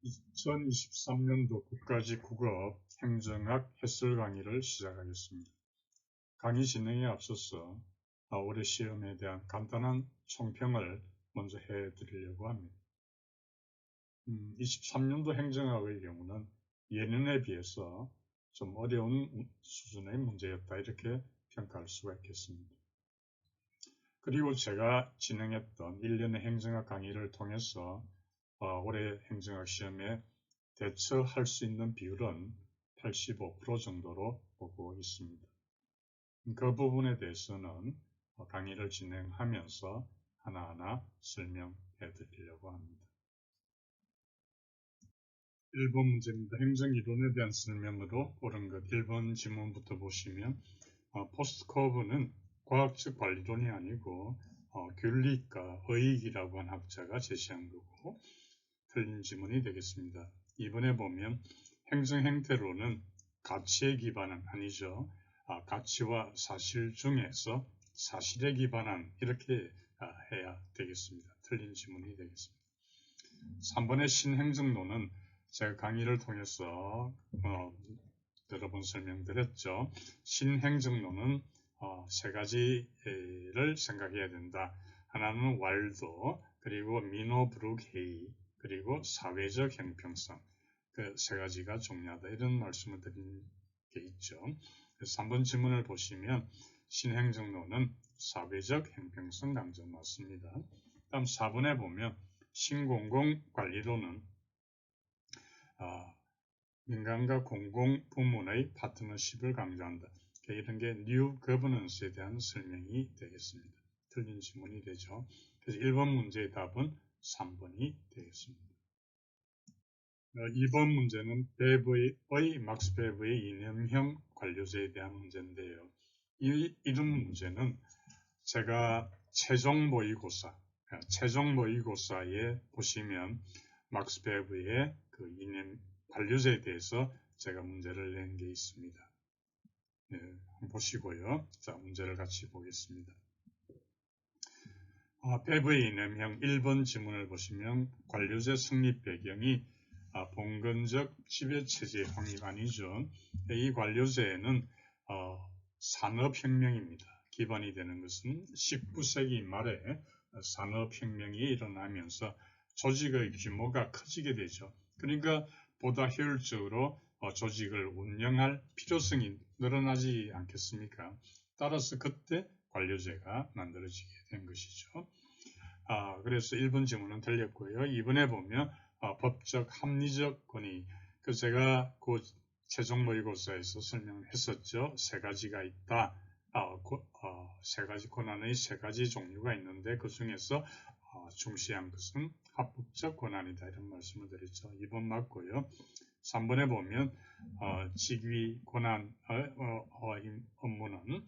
2023년도 국가직 국어 행정학 해설 강의를 시작하겠습니다. 강의 진행에 앞서서 올해 시험에 대한 간단한 총평을 먼저 해드리려고 합니다. 23년도 행정학의 경우는 예년에 비해서 좀 어려운 수준의 문제였다 이렇게 평가할 수가 있겠습니다. 그리고 제가 진행했던 1년의 행정학 강의를 통해서 올해 행정학 시험에 대처할 수 있는 비율은 85% 정도로 보고 있습니다. 그 부분에 대해서는 강의를 진행하면서 하나하나 설명해 드리려고 합니다. 1번 문제입니다. 행정이론에 대한 설명으로 옳은 것 1번 지문부터 보시면 포스트 커브는 과학적 관리론이 아니고 귤리과 의익이라고 한 학자가 제시한 거고 틀린 지문이 되겠습니다. 이번에 보면 행정 행태로는 가치에 기반한 아니죠. 가치와 사실 중에서 사실에 기반한 이렇게 해야 되겠습니다. 틀린 지문이 되겠습니다. 3번의 신행정론은 제가 강의를 통해서 여러 번 설명드렸죠. 신행정론은 세 가지를 생각해야 된다. 하나는 왈도, 그리고 미노브룩-헤이, 그리고 사회적 형평성. 그 세 가지가 중요하다. 이런 말씀을 드린 게 있죠. 그래서 3번 지문을 보시면 신행정론은 사회적 형평성 강조 맞습니다. 다음 4번에 보면 신공공관리론은 민간과 공공 부문의 파트너십을 강조한다. 이런 게 New Governance에 대한 설명이 되겠습니다. 틀린 지문이 되죠. 그래서 1번 문제의 답은 3번이 되겠습니다. 2번 문제는 막스 베브의 이념형 관료제에 대한 문제인데요. 이런 문제는 제가 최종 모의고사에 보시면 막스 베브의 그 이념 관료제에 대해서 제가 문제를 낸 게 있습니다. 네, 한번 보시고요. 자, 문제를 같이 보겠습니다. 베브의 이념형 1번 지문을 보시면 관료제 성립 배경이 봉건적 지배체제 확립 아니죠. 이 관료제에는 산업혁명입니다. 기반이 되는 것은 19세기 말에 산업혁명이 일어나면서 조직의 규모가 커지게 되죠. 그러니까 보다 효율적으로 조직을 운영할 필요성이 늘어나지 않겠습니까? 따라서 그때 관료제가 만들어지게 된 것이죠. 그래서 1번 지문은 틀렸고요. 2번에 보면 법적 합리적 권위. 제가 그 최종 모의고사에서 설명했었죠. 세 가지가 있다. 세 가지 권한의 세 가지 종류가 있는데 그 중에서 중시한 것은 합법적 권한이다. 이런 말씀을 드렸죠. 2번 맞고요. 3번에 보면 직위 권한 업무는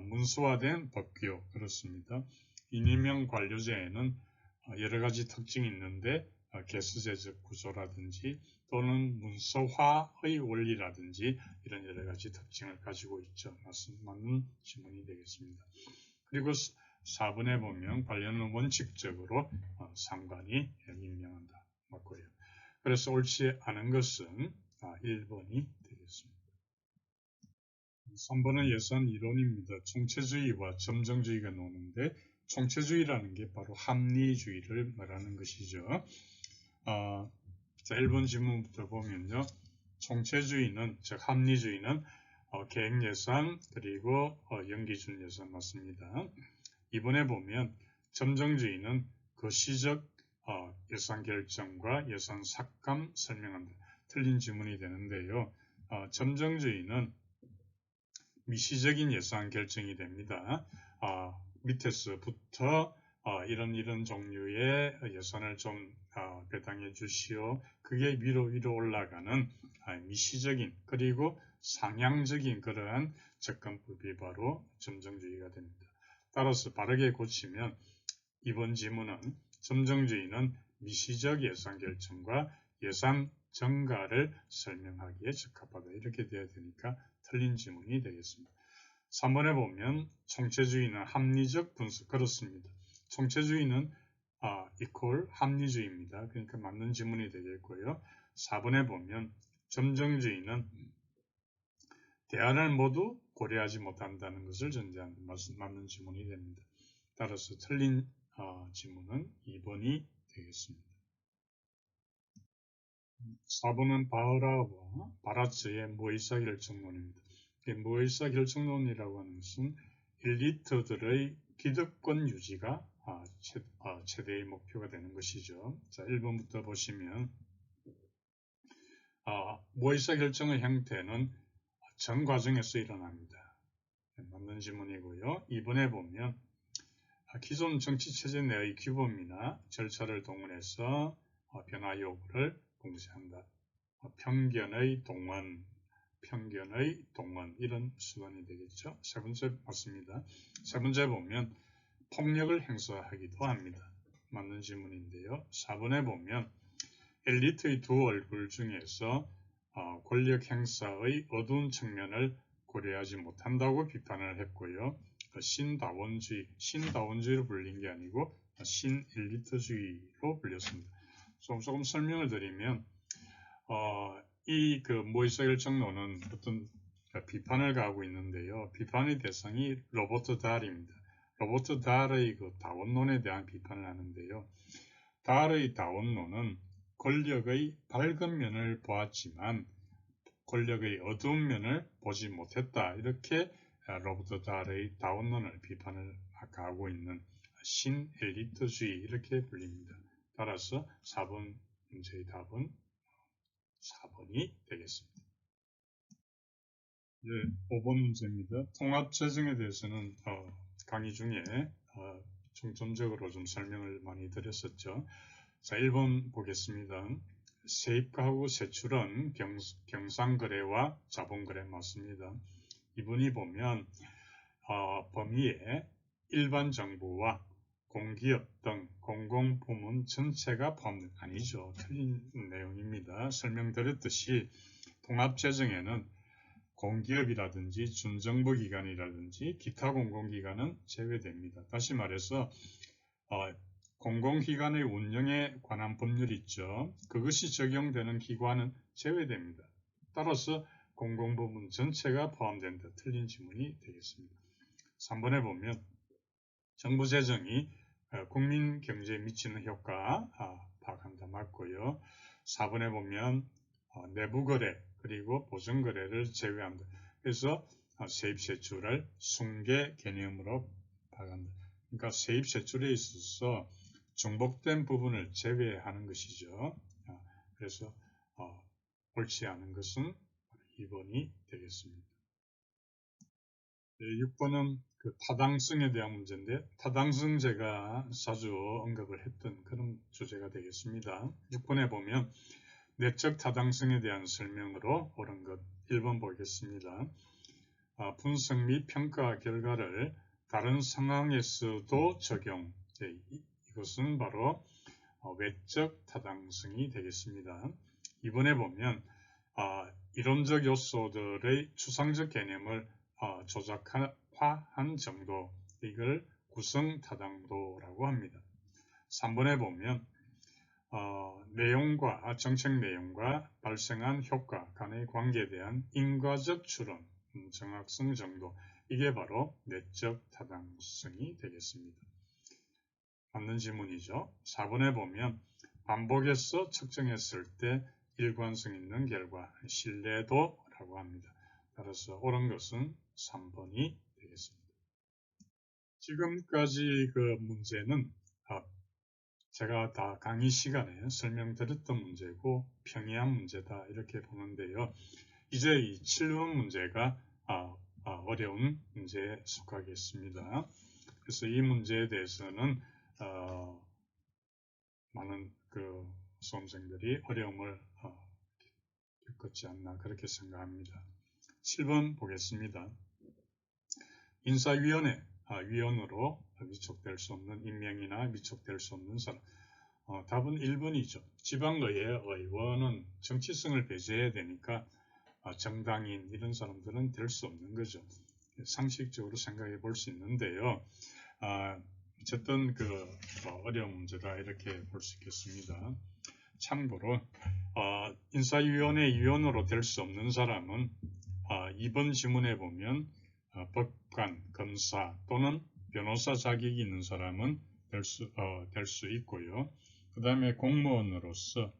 문서화된 법규 그렇습니다. 이념형 관료제에는 여러 가지 특징이 있는데 개수제적 구조라든지 또는 문서화의 원리라든지 이런 여러 가지 특징을 가지고 있죠. 맞는 질문이 되겠습니다. 그리고 4번에 보면 관련은 원칙적으로 상관이 임명한다. 맞고요. 그래서 옳지 않은 것은 1번이 되겠습니다. 3번은 예산 이론입니다. 총체주의와 점정주의가 나오는데 총체주의라는 게 바로 합리주의를 말하는 것이죠. 자, 1번 질문부터 보면요. 총체주의는, 즉 합리주의는 계획예산 그리고 연기준 예산 맞습니다. 이번에 보면 점정주의는 거시적 예산 결정과 예산 삭감 설명한다. 틀린 질문이 되는데요. 점정주의는 미시적인 예산 결정이 됩니다. 밑에서부터 이런 종류의 예산을 좀 배당해 주시오. 그게 위로 올라가는 미시적인 그리고 상향적인 그러한 접근법이 바로 점정주의가 됩니다. 따라서 바르게 고치면 이번 지문은 점정주의는 미시적 예산 결정과 예산 증가를 설명하기에 적합하다. 이렇게 돼야 되니까 틀린 지문이 되겠습니다. 3번에 보면 총체주의는 합리적 분석 그렇습니다. 총체주의는 equal 합리주의입니다. 그러니까 맞는 지문이 되겠고요. 4번에 보면 점정주의는 대안을 모두 고려하지 못한다는 것을 전제하는 맞는 지문이 됩니다. 따라서 틀린 지문은 2번이 되겠습니다. 4번은 바흐라와 바라츠의 무의사결정론입니다. 무의사결정론이라고 하는 것은 엘리트들의 기득권 유지가 최대의 목표가 되는 것이죠. 자, 1번부터 보시면 무의사결정의 형태는 전 과정에서 일어납니다. 맞는 지문이고요. 2번에 보면 기존 정치체제 내의 규범이나 절차를 동원해서 변화 요구를 봉쇄한다. 편견의 동원 이런 수단이 되겠죠. 세 번째 맞습니다. 세 번째 보면 폭력을 행사하기도 합니다. 맞는 지문인데요. 4번에 보면 엘리트의 두 얼굴 중에서 권력 행사의 어두운 측면을 고려하지 못한다고 비판을 했고요. 신다원주의로 불린 게 아니고 신엘리트주의로 불렸습니다. 조금 설명을 드리면 이 무의사결정론은 어떤 비판을 가하고 있는데요. 비판의 대상이 로버트 달입니다. 로버트 달의 다원론에 대한 비판을 하는데요. 달의 다원론은 권력의 밝은 면을 보았지만 권력의 어두운 면을 보지 못했다. 이렇게 로버트 달의 다원론을 비판을 가하고 있는 신엘리트주의 이렇게 불립니다. 따라서 4번 문제의 답은 4번이 되겠습니다. 네, 5번 문제입니다. 통합재정에 대해서는 강의 중에 중점적으로 좀 설명을 많이 드렸었죠. 자, 1번 보겠습니다. 세입가하고 세출은 경상거래와 자본거래 맞습니다. 2번이 보면 범위에 일반 정부와 공기업 등 공공부문 전체가 포함된 아니죠. 틀린 내용입니다. 설명드렸듯이 통합재정에는 공기업이라든지 준정부기관이라든지 기타 공공기관은 제외됩니다. 다시 말해서 공공기관의 운영에 관한 법률이 있죠. 그것이 적용되는 기관은 제외됩니다. 따라서 공공부문 전체가 포함된다. 틀린 지문이 되겠습니다. 3번에 보면 정부 재정이 국민 경제에 미치는 효과 파악한다. 맞고요. 4번에 보면 내부거래 그리고 보전거래를 제외한다. 그래서 세입세출을 순계 개념으로 파악한다. 그러니까 세입세출에 있어서 중복된 부분을 제외하는 것이죠. 그래서 옳지 않은 것은 2번이 되겠습니다. 네, 6번은 타당성에 대한 문제인데 타당성 제가 자주 언급을 했던 그런 주제가 되겠습니다. 6번에 보면 내적 타당성에 대한 설명으로 옳은 것 1번 보겠습니다. 분석 및 평가 결과를 다른 상황에서도 적용. 이것은 바로 외적 타당성이 되겠습니다. 2번에 보면 이론적 요소들의 추상적 개념을 조작화한 정도, 이걸 구성타당도라고 합니다. 3번에 보면 내용과 정책 내용과 발생한 효과 간의 관계에 대한 인과적 추론, 정확성 정도, 이게 바로 내적 타당성이 되겠습니다. 맞는 지문이죠. 4번에 보면 반복해서 측정했을 때 일관성 있는 결과, 신뢰도라고 합니다. 따라서 옳은 것은 3번이 되겠습니다. 지금까지 문제는 제가 다 강의 시간에 설명드렸던 문제고 평이한 문제다 이렇게 보는데요. 이제 이 7번 문제가 어려운 문제에 속하겠습니다. 그래서 이 문제에 대해서는 많은 수험생들이 어려움을 겪었지 않나 그렇게 생각합니다. 7번 보겠습니다. 인사위원회 위원으로 위촉될 수 없는 임명이나 위촉될 수 없는 사람. 답은 1번이죠. 지방의회 의원은 정치성을 배제해야 되니까 정당인 이런 사람들은 될 수 없는 거죠. 상식적으로 생각해 볼 수 있는데요. 어쨌든 어려운 문제다 이렇게 볼 수 있겠습니다. 참고로 인사위원회 위원으로 될 수 없는 사람은 2번 지문에 보면 법관, 검사 또는 변호사 자격이 있는 사람은 될 수 있고요. 그 다음에 공무원으로서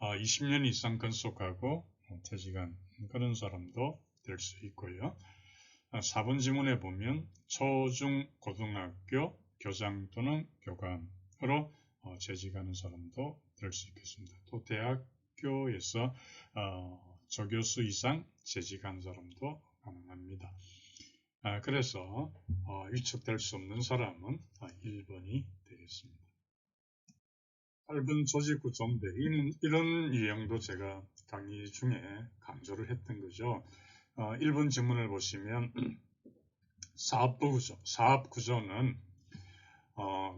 20년 이상 근속하고 퇴직한 그런 사람도 될 수 있고요. 4번 지문에 보면 초중 고등학교 교장 또는 교감으로 재직하는 사람도 될 수 있겠습니다. 또 대학교에서 조교수 이상 재직한 사람도 가능합니다. 그래서 위촉될 수 없는 사람은 1번이 되겠습니다. 8번 조직구조인데 이런 유형도 제가 강의 중에 강조를 했던 거죠. 1번 지문을 보시면 사업부 구조, 사업 구조는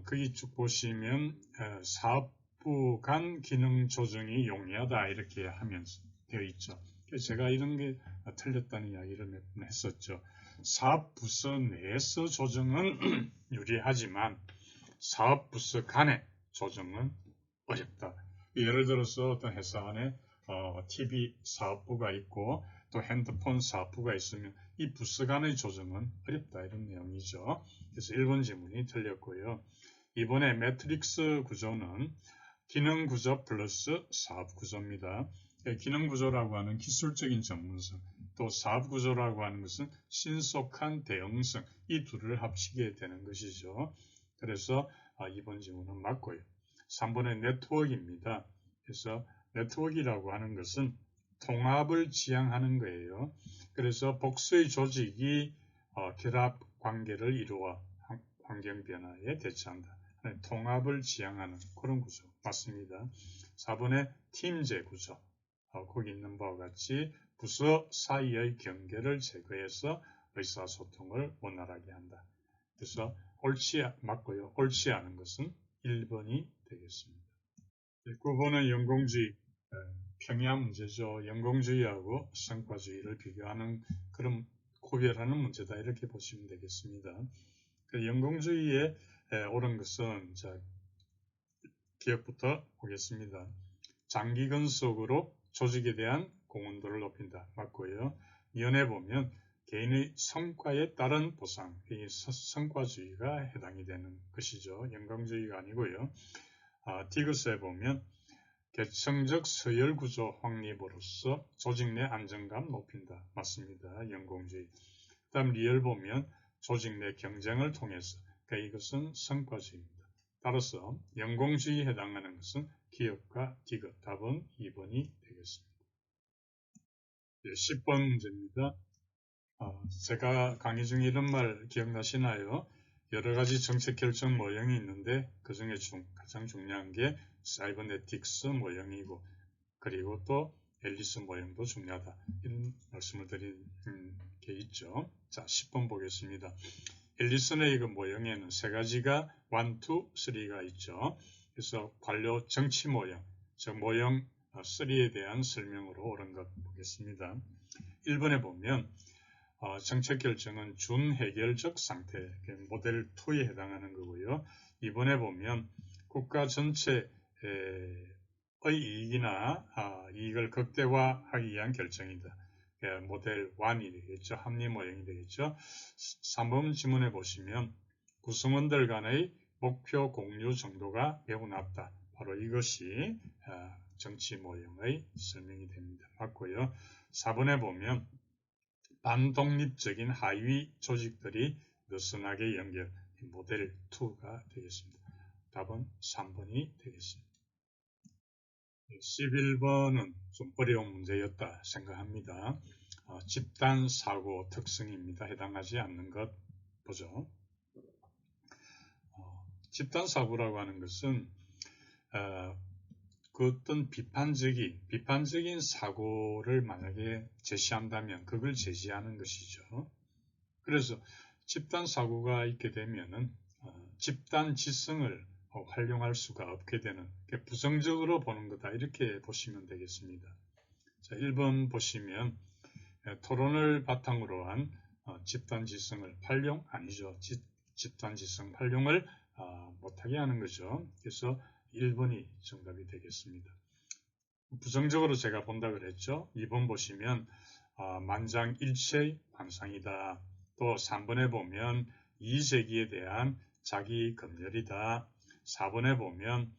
거기 쭉 보시면 사업부 간 기능 조정이 용이하다 이렇게 하면서 되어 있죠. 제가 이런 게 틀렸다는 이야기를 몇 번 했었죠. 사업부서 내에서 조정은 유리하지만 사업부서 간의 조정은 어렵다. 예를 들어서 어떤 회사 안에 TV 사업부가 있고 또 핸드폰 사업부가 있으면 이 부서 간의 조정은 어렵다 이런 내용이죠. 그래서 1번 지문이 틀렸고요. 이번에 매트릭스 구조는 기능 구조 플러스 사업 구조입니다. 기능 구조라고 하는 기술적인 전문성, 또 사업 구조라고 하는 것은 신속한 대응성, 이 둘을 합치게 되는 것이죠. 그래서 2번 지문은 맞고요. 3번의 네트워크입니다. 그래서 네트워크라고 하는 것은 통합을 지향하는 거예요. 그래서 복수의 조직이 결합 관계를 이루어 환경 변화에 대처한다. 통합을 지향하는 그런 구조 맞습니다. 4번의 팀제 구조. 거기 있는 바와 같이 부서 사이의 경계를 제거해서 의사소통을 원활하게 한다. 그래서 맞고요. 옳지 않은 것은 1번이 되겠습니다. 9번은 연공주의, 평야 문제죠. 연공주의하고 성과주의를 비교하는 그런 구별하는 문제다 이렇게 보시면 되겠습니다. 연공주의에 옳은 것은 기억부터 보겠습니다. 장기 근속으로 조직에 대한 공헌도를 높인다. 맞고요. 연에 보면 개인의 성과에 따른 보상, 이 성과주의가 해당이 되는 것이죠. 연공주의가 아니고요. 디귿에 보면 계층적 서열 구조 확립으로써 조직 내 안정감 높인다. 맞습니다. 연공주의. 그 다음 리얼 보면 조직 내 경쟁을 통해서, 그러니까 이것은 성과주의입니다. 따라서 연공주의에 해당하는 것은 기업과 디귿. 답은 2번이 되겠습니다. 10번 문제입니다. 제가 강의 중에 이런 말 기억나시나요? 여러 가지 정책 결정 모형이 있는데 그 중에 가장 중요한 게 사이버네틱스 모형이고 그리고 또 앨리스 모형도 중요하다. 이런 말씀을 드린 게 있죠. 자, 10번 보겠습니다. 앨리슨의 그 모형에는 세 가지가 1, 2, 3가 있죠. 그래서 관료 정치 모형, 즉 모형 3에 대한 설명으로 옳은 것 보겠습니다. 1번에 보면 정책 결정은 준해결적 상태, 모델 2에 해당하는 거고요. 2번에 보면 국가 전체의 이익이나 이익을 극대화하기 위한 결정이다. 모델 1이 되겠죠. 합리 모형이 되겠죠. 3번 지문에 보시면 구성원들 간의 목표 공유 정도가 매우 낮다. 바로 이것이 정치 모형의 설명이 됩니다. 맞고요. 4번에 보면 반독립적인 하위 조직들이 느슨하게 연결, 모델 2가 되겠습니다. 답은 3번이 되겠습니다. 11번은 좀 어려운 문제였다 생각합니다. 집단 사고 특성입니다. 해당하지 않는 것 보죠. 집단 사고라고 하는 것은 그 어떤 비판적인 사고를 만약에 제시한다면 그걸 제시하는 것이죠. 그래서 집단 사고가 있게 되면은 집단 지성을 활용할 수가 없게 되는 부정적으로 보는 거다 이렇게 보시면 되겠습니다. 자, 1번 보시면 토론을 바탕으로 한 집단 지성을 활용 아니죠. 집단지성 활용을 못하게 하는 거죠. 그래서 1번이 정답이 되겠습니다. 부정적으로 제가 본다 그랬죠. 2번 보시면 만장일치의 환상이다. 또 3번에 보면 이의제기에 대한 자기 검열이다. 4번에 보면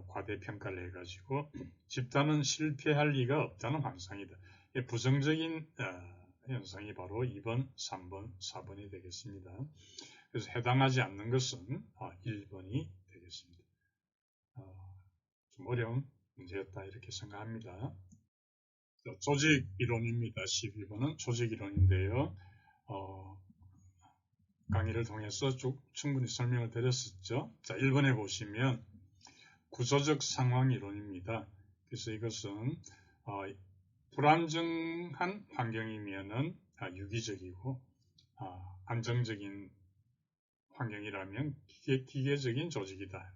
과대평가를 해가지고 집단은 실패할 리가 없다는 환상이다. 부정적인 현상이 바로 2번, 3번, 4번이 되겠습니다. 그래서 해당하지 않는 것은 1번이 되겠습니다. 좀 어려운 문제였다 이렇게 생각합니다. 조직 이론입니다. 12번은 조직 이론인데요. 강의를 통해서 충분히 설명을 드렸었죠. 자, 1번에 보시면 구조적 상황 이론입니다. 그래서 이것은 불안정한 환경이면은 유기적이고 안정적인 환경이라면 기계적인 조직이다.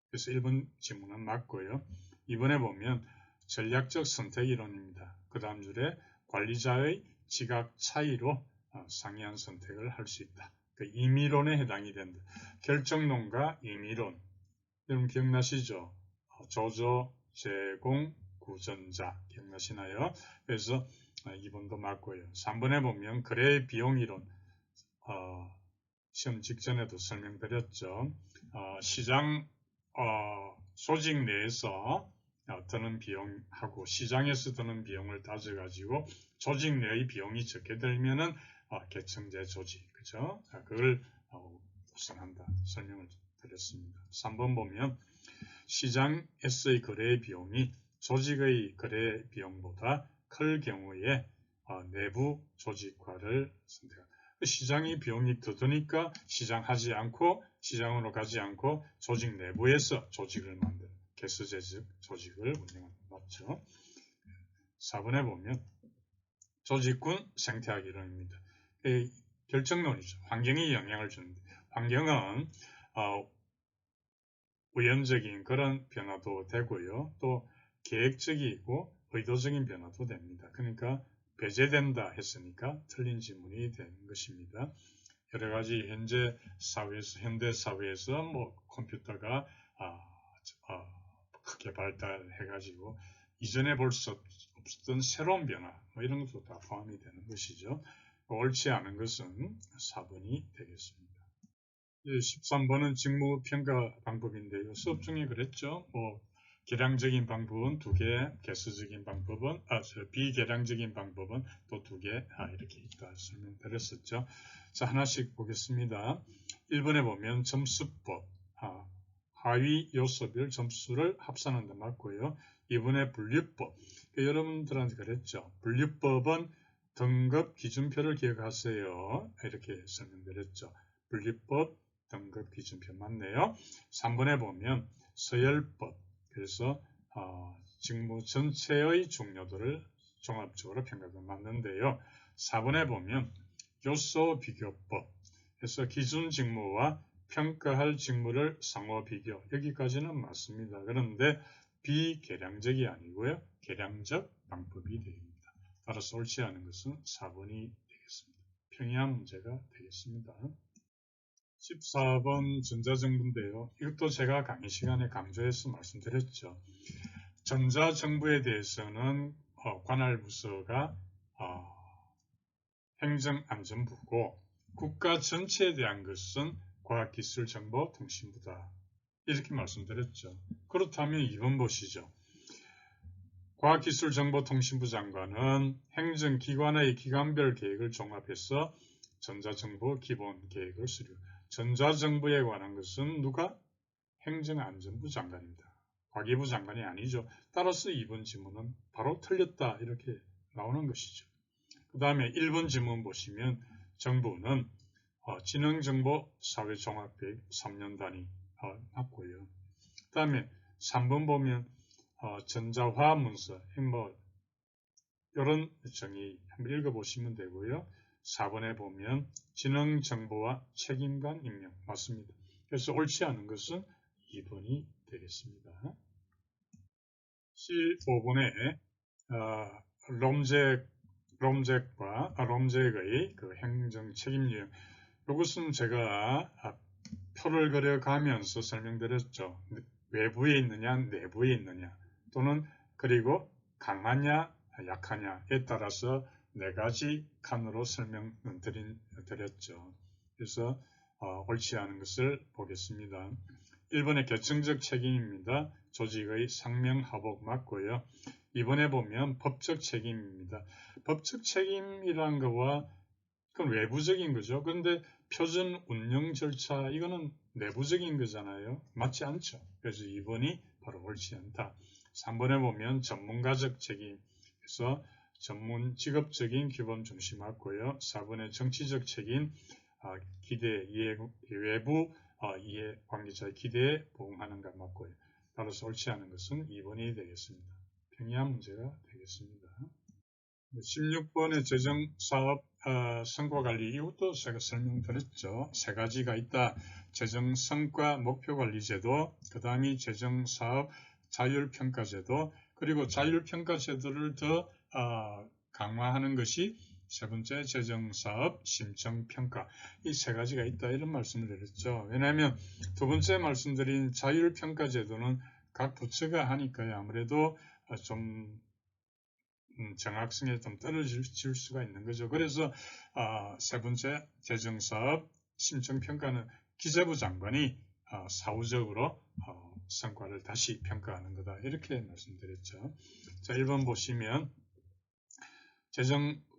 그래서 1번 지문은 맞고요. 2번에 보면 전략적 선택 이론입니다. 그 다음 줄에 관리자의 지각 차이로 상이한 선택을 할 수 있다. 그 임의론에 해당이 된다. 결정론과 임의론. 여러분 기억나시죠? 조조, 제공, 구전자 기억나시나요? 그래서 2번도 맞고요. 3번에 보면 거래 비용 이론 시험 직전에도 설명드렸죠. 시장 조직 내에서 드는 비용하고 시장에서 드는 비용을 따져가지고 조직 내의 비용이 적게 들면은 계층제 조직, 그죠? 그걸 우선한다 설명을 드렸습니다. 3번 보면 시장에서의 거래 비용이 조직의 거래 비용보다 클 경우에 내부 조직화를 선택한다. 시장의 비용이 더 드니까 시장하지 않고 시장으로 가지 않고 조직 내부에서 조직을 만든 개수제적 조직을 운영한다. 맞죠? 4번에 보면 조직군 생태학 이론입니다. 결정론이죠. 환경이 영향을 주는데 환경은 우연적인 그런 변화도 되고요. 또 계획적이고 의도적인 변화도 됩니다. 그러니까 배제된다 했으니까 틀린 지문이 되는 것입니다. 여러 가지 현재 사회에서 뭐 컴퓨터가 크게 발달해가지고 이전에 볼 수 없었던 새로운 변화 뭐 이런 것도 다 포함이 되는 것이죠. 옳지 않은 것은 4번이 되겠습니다. 13번은 직무평가 방법인데요. 수업 중에 그랬죠. 계량적인 방법은 2개, 개수적인 방법은, 비계량적인 방법은 또 2개, 이렇게 있다 설명드렸었죠. 자, 하나씩 보겠습니다. 1번에 보면 점수법, 하위 요소별 점수를 합산한다 맞고요. 2번에 분류법, 여러분들한테 그랬죠. 분류법은 등급 기준표를 기억하세요. 이렇게 설명드렸죠. 분류법, 등급 기준표 맞네요. 3번에 보면 서열법, 그래서 직무 전체의 중요도를 종합적으로 평가가 맞는데요. 4번에 보면 요소 비교법, 그래서 기준 직무와 평가할 직무를 상호 비교, 여기까지는 맞습니다. 그런데 비계량적이 아니고요. 계량적 방법이 됩니다. 따라서 옳지 않은 것은 4번이 되겠습니다. 평이한 문제가 되겠습니다. 14번 전자정부인데요. 이것도 제가 강의 시간에 강조해서 말씀드렸죠. 전자정부에 대해서는 관할부서가 행정안전부고 국가 전체에 대한 것은 과학기술정보통신부다. 이렇게 말씀드렸죠. 그렇다면 2번 보시죠. 과학기술정보통신부 장관은 행정기관의 기관별 계획을 종합해서 전자정보 기본계획을 수립. 전자정부에 관한 것은 누가? 행정안전부 장관입니다. 과기부 장관이 아니죠. 따라서 2번 지문은 바로 틀렸다 이렇게 나오는 것이죠. 그 다음에 1번 지문 보시면 정부는 지능정보 사회종합계획 3년 단위 맞고요. 그 다음에 3번 보면 전자화문서 이런 정의 한번 읽어보시면 되고요. 4번에 보면 지능정보와 책임관 임명 맞습니다. 그래서 옳지 않은 것은 2번이 되겠습니다. 15번에 롬잭의 그 행정 책임 유형 이것은 제가 표를 그려가면서 설명드렸죠. 외부에 있느냐, 내부에 있느냐, 또는 그리고 강하냐, 약하냐에 따라서 네 가지 칸으로 설명드렸죠. 그래서 옳지 않은 것을 보겠습니다. 1번의 결정적 책임입니다. 조직의 상명하복 맞고요. 2번에 보면 법적 책임입니다. 법적 책임이란 거와 그건 외부적인 거죠. 그런데 표준 운영 절차 이거는 내부적인 거잖아요. 맞지 않죠. 그래서 2번이 바로 옳지 않다. 3번에 보면 전문가적 책임에서 전문 직업적인 규범 중심 맞고요. 4번의 정치적 책임 기대 외부 이해관계자의 기대에 부응하는가 맞고요. 따라서 옳지 않은 것은 2번이 되겠습니다. 평이한 문제가 되겠습니다. 16번의 재정사업 성과관리 이것도 제가 설명드렸죠. 세 가지가 있다. 재정성과 목표관리제도, 그 다음이 재정사업 자율평가제도, 그리고 자율평가제도를 더 강화하는 것이 세 번째 재정사업 심청평가. 이 세 가지가 있다 이런 말씀을 드렸죠. 왜냐하면 두 번째 말씀드린 자율평가제도는 각 부처가 하니까요. 아무래도 좀 정확성에 좀 떨어질 수가 있는 거죠. 그래서 세 번째 재정사업 심청평가는 기재부 장관이 사후적으로 성과를 다시 평가하는 거다. 이렇게 말씀드렸죠. 자, 1번 보시면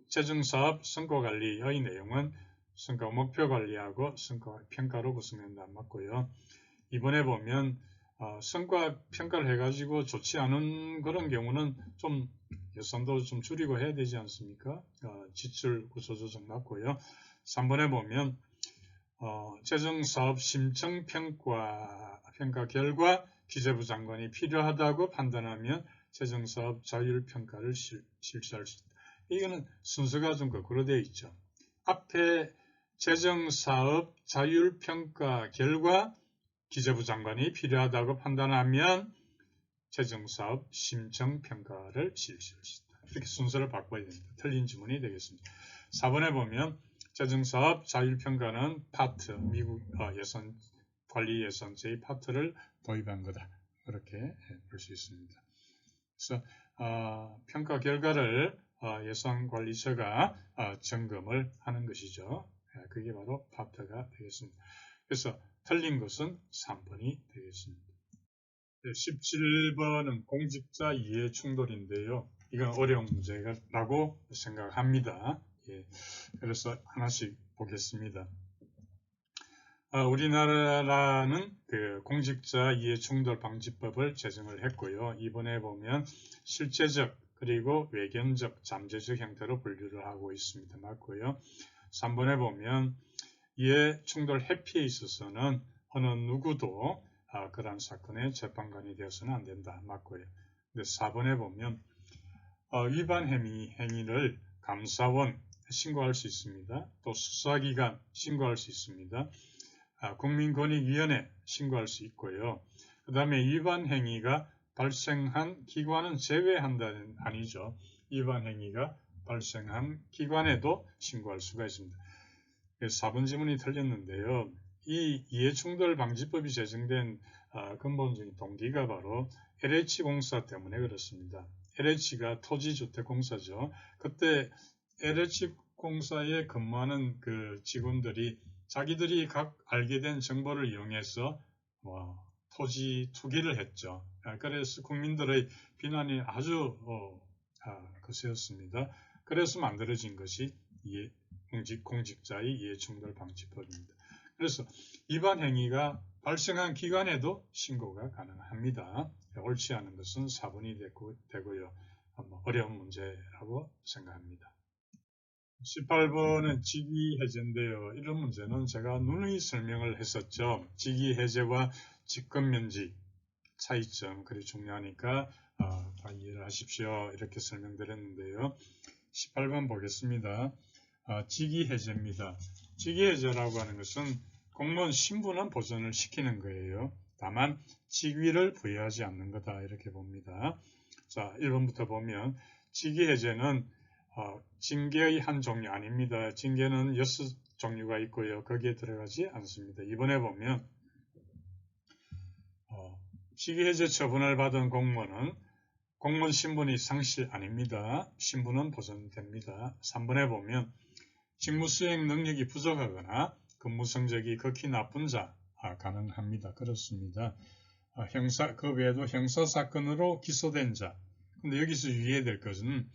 재정사업 성과관리의 내용은 성과 목표관리하고 성과평가로 구성된다. 맞고요. 이번에 보면 성과 평가를 해가지고 좋지 않은 그런 경우는 좀 예산도 좀 줄이고 해야 되지 않습니까? 지출 구조조정 맞고요. 3번에 보면 재정사업 심청평가 결과 기재부 장관이 필요하다고 판단하면 재정사업 자율평가를 실시할 수 있다. 이거는 순서가 좀 거꾸로 되어 있죠. 앞에 재정사업 자율평가 결과 기재부 장관이 필요하다고 판단하면 재정사업 심청평가를 실시할 수 있다. 이렇게 순서를 바꿔야 됩니다. 틀린 지문이 되겠습니다. 4번에 보면 재정사업 자율평가는 파트, 미국 관리 예산제의 파트를 도입한 거다. 그렇게 볼 수 있습니다. 그래서 평가 결과를 예산관리처가 점검을 하는 것이죠. 그게 바로 파트가 되겠습니다. 그래서 틀린 것은 3번이 되겠습니다. 17번은 공직자 이해 충돌인데요. 이건 어려운 문제라고 생각합니다. 예, 그래서 하나씩 보겠습니다. 우리나라는 그 공직자 이해 충돌 방지법을 제정을 했고요. 이번에 보면 실제적 그리고 외견적, 잠재적 형태로 분류를 하고 있습니다. 맞고요. 3번에 보면 이해 충돌 회피에 있어서는 어느 누구도 그러한 사건의 재판관이 되어서는 안 된다. 맞고요. 근데 4번에 보면 위반 행위를 감사원 신고할 수 있습니다. 또 수사기관 신고할 수 있습니다. 국민권익위원회 신고할 수 있고요. 그 다음에 위반 행위가 발생한 기관은 제외한다는 아니죠. 위반 행위가 발생한 기관에도 신고할 수가 있습니다. 4번 지문이 틀렸는데요. 이 이해충돌 방지법이 제정된 근본적인 동기가 바로 LH공사 때문에 그렇습니다. LH가 토지주택공사죠. 그때 LH공사에 근무하는 그 직원들이 자기들이 각 알게 된 정보를 이용해서 토지 투기를 했죠. 그래서 국민들의 비난이 아주 거세었습니다. 그래서 만들어진 것이 공직자의 이해충돌 방지법입니다. 그래서 위반 행위가 발생한 기관에도 신고가 가능합니다. 옳지 않은 것은 4번이 되고요. 어려운 문제라고 생각합니다. 18번은 직위해제인데요. 이런 문제는 제가 누누이 설명을 했었죠. 직위해제와 직권면직 차이점 그리 중요하니까 다 이해를 하십시오. 이렇게 설명드렸는데요. 18번 보겠습니다. 직위해제입니다. 직위해제라고 하는 것은 공무원 신분은 보존을 시키는 거예요. 다만 직위를 부여하지 않는 거다 이렇게 봅니다. 자, 1번부터 보면 직위해제는 징계의 한 종류 아닙니다. 징계는 종류가 있고요. 거기에 들어가지 않습니다. 이번에 보면 직위해제 처분을 받은 공무원은 공무원 신분이 상실 아닙니다. 신분은 보존됩니다. 3번에 보면 직무수행 능력이 부족하거나 근무 성적이 극히 나쁜 자 가능합니다. 그렇습니다. 그 외에도 형사사건으로 기소된 자. 근데 여기서 유의해야 될 것은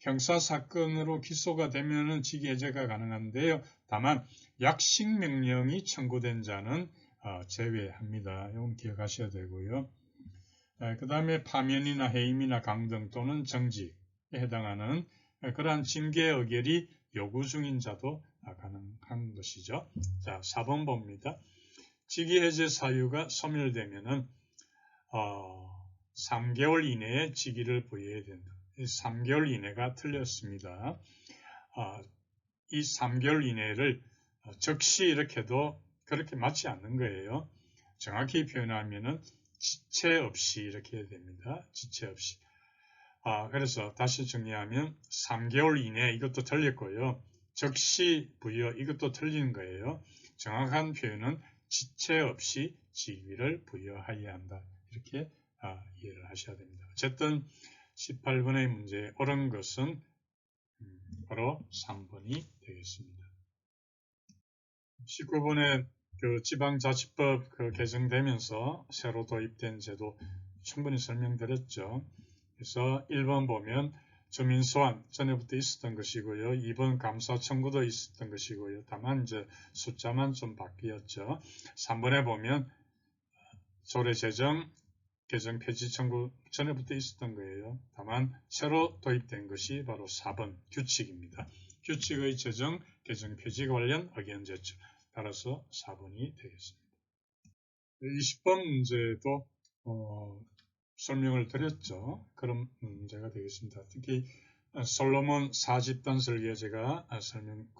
형사사건으로 기소가 되면은 직위해제가 가능한데요. 다만 약식명령이 청구된 자는 제외합니다. 이건 기억하셔야 되고요. 그 다음에 파면이나 해임이나 강등 또는 정지에 해당하는 그러한 징계 의결이 요구 중인 자도 가능한 것이죠. 자, 4번 봅니다. 직위해제 사유가 소멸되면은 3개월 이내에 직위를 부여해야 된다. 3개월 이내가 틀렸습니다. 이 3개월 이내를 즉시 이렇게도 그렇게 맞지 않는 거예요. 정확히 표현하면은 지체 없이 이렇게 해야 됩니다. 지체 없이. 그래서 다시 정리하면 3개월 이내 이것도 틀렸고요. 즉시 부여 이것도 틀린 거예요. 정확한 표현은 지체 없이 직위를 부여하여야 한다. 이렇게 이해를 하셔야 됩니다. 어쨌든 18번의 문제에 옳은 것은 바로 3번이 되겠습니다. 19번에 그 지방자치법 개정되면서 새로 도입된 제도 충분히 설명드렸죠. 그래서 1번 보면 주민소환 전에부터 있었던 것이고요. 2번 감사 청구도 있었던 것이고요. 다만 이제 숫자만 좀 바뀌었죠. 3번에 보면 조례 제정 개정 폐지 청구 전에부터 있었던 거예요. 다만 새로 도입된 것이 바로 4번 규칙입니다. 규칙의 제정, 개정 폐지 관련 의견 제출. 따라서 4번이 되겠습니다. 20번 문제도 설명을 드렸죠. 그런 문제가 되겠습니다. 특히 솔로몬 4집단 설계 제가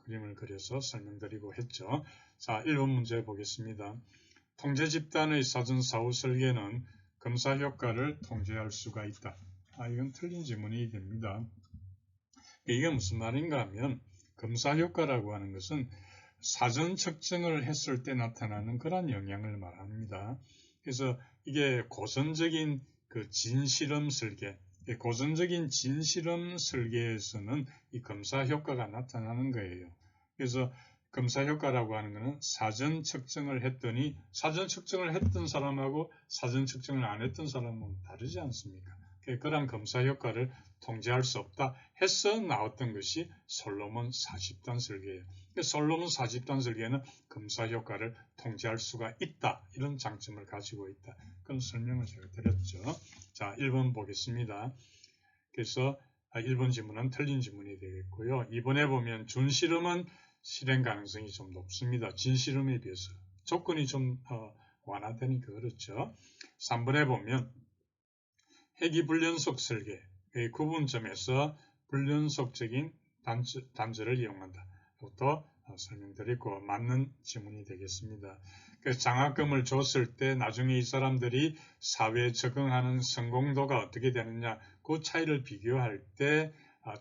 그림을 그려서 설명드리고 했죠. 자, 1번 문제 보겠습니다. 통제 집단의 사전 사후 설계는 검사 효과를 통제할 수가 있다. 이건 틀린 지문이 됩니다. 이게 무슨 말인가 하면 검사 효과라고 하는 것은 사전 측정을 했을 때 나타나는 그런 영향을 말합니다. 그래서 이게 고전적인 그 진실험 설계, 고전적인 진실험 설계에서는 이 검사 효과가 나타나는 거예요. 그래서 검사 효과라고 하는 것은 사전 측정을 했더니 사전 측정을 했던 사람하고 사전 측정을 안 했던 사람은 다르지 않습니까? 그런 검사 효과를 통제할 수 없다 해서 나왔던 것이 솔로몬 4집단 설계예요. 솔로몬 4집단 설계는 검사 효과를 통제할 수가 있다. 이런 장점을 가지고 있다. 그런 설명을 제가 드렸죠. 자, 1번 보겠습니다. 그래서 1번 지문은 틀린 지문이 되겠고요. 2번에 보면 준실험은 실행 가능성이 좀 높습니다. 진실험에 비해서. 조건이 좀 완화되니까 그렇죠. 3번에 보면 핵이 불연속 설계의 구분점에서 불연속적인 단절을 이용한다. 이것도 설명드리고 맞는 지문이 되겠습니다. 그래서 장학금을 줬을 때 나중에 이 사람들이 사회에 적응하는 성공도가 어떻게 되느냐 그 차이를 비교할 때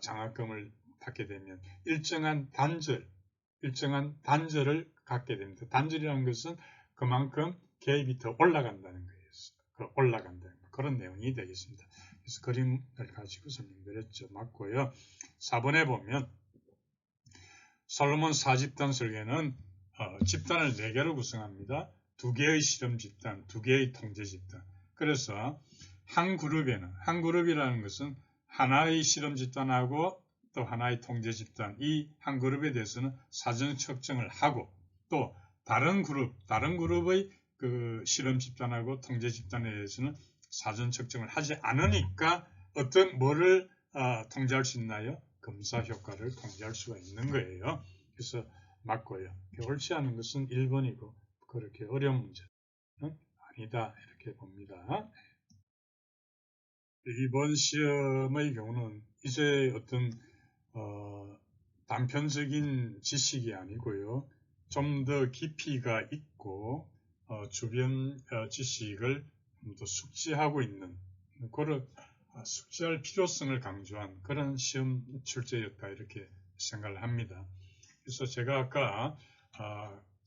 장학금을 받게 되면 일정한 단절을 갖게 됩니다. 단절이라는 것은 그만큼 계획이 더 올라간다는 거예요. 올라간다는 그런 내용이 되겠습니다. 그래서 그림을 가지고 설명드렸죠. 맞고요. 4번에 보면 솔로몬 4집단 설계는 집단을 4개로 구성합니다. 2개의 실험 집단, 2개의 통제 집단. 그래서 한 그룹이라는 것은 하나의 실험 집단하고 또 하나의 통제 집단, 이 한 그룹에 대해서는 사전 측정을 하고 또 다른 그룹의 그 실험 집단하고 통제 집단에 대해서는 사전 측정을 하지 않으니까 뭐를 통제할 수 있나요? 검사 효과를 통제할 수가 있는 거예요. 그래서 맞고요. 옳지 않은 것은 1번이고 그렇게 어려운 문제는 아니다 이렇게 봅니다. 이번 시험의 경우는 이제 어떤 단편적인 지식이 아니고요. 좀 더 깊이가 있고 주변 지식을 더 숙지하고 있는 그런 숙지할 필요성을 강조한 그런 시험 출제였다 이렇게 생각을 합니다. 그래서 제가 아까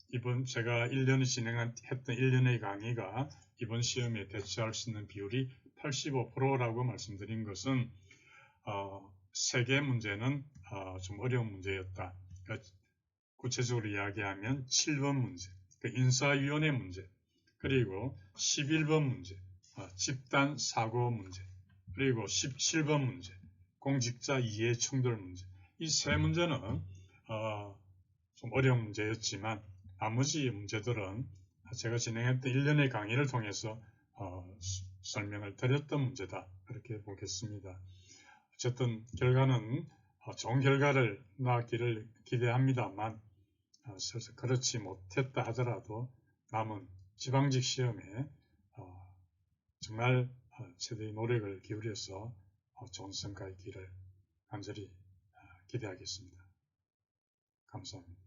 이번 제가 1년에 진행했던 1년의 강의가 이번 시험에 대처할 수 있는 비율이 85%라고 말씀드린 것은 세 개 문제는 좀 어려운 문제였다. 그러니까 구체적으로 이야기하면 7번 문제, 그 인사위원회 문제, 그리고 11번 문제, 집단 사고 문제, 그리고 17번 문제, 공직자 이해 충돌 문제. 이 세 문제는 좀 어려운 문제였지만 나머지 문제들은 제가 진행했던 1년의 강의를 통해서 설명을 드렸던 문제다. 그렇게 보겠습니다. 어쨌든 결과는 좋은 결과를 나왔기를 기대합니다만 그렇지 못했다 하더라도 남은 지방직 시험에 정말 최대의 노력을 기울여서 좋은 성과 있기를 간절히 기대하겠습니다. 감사합니다.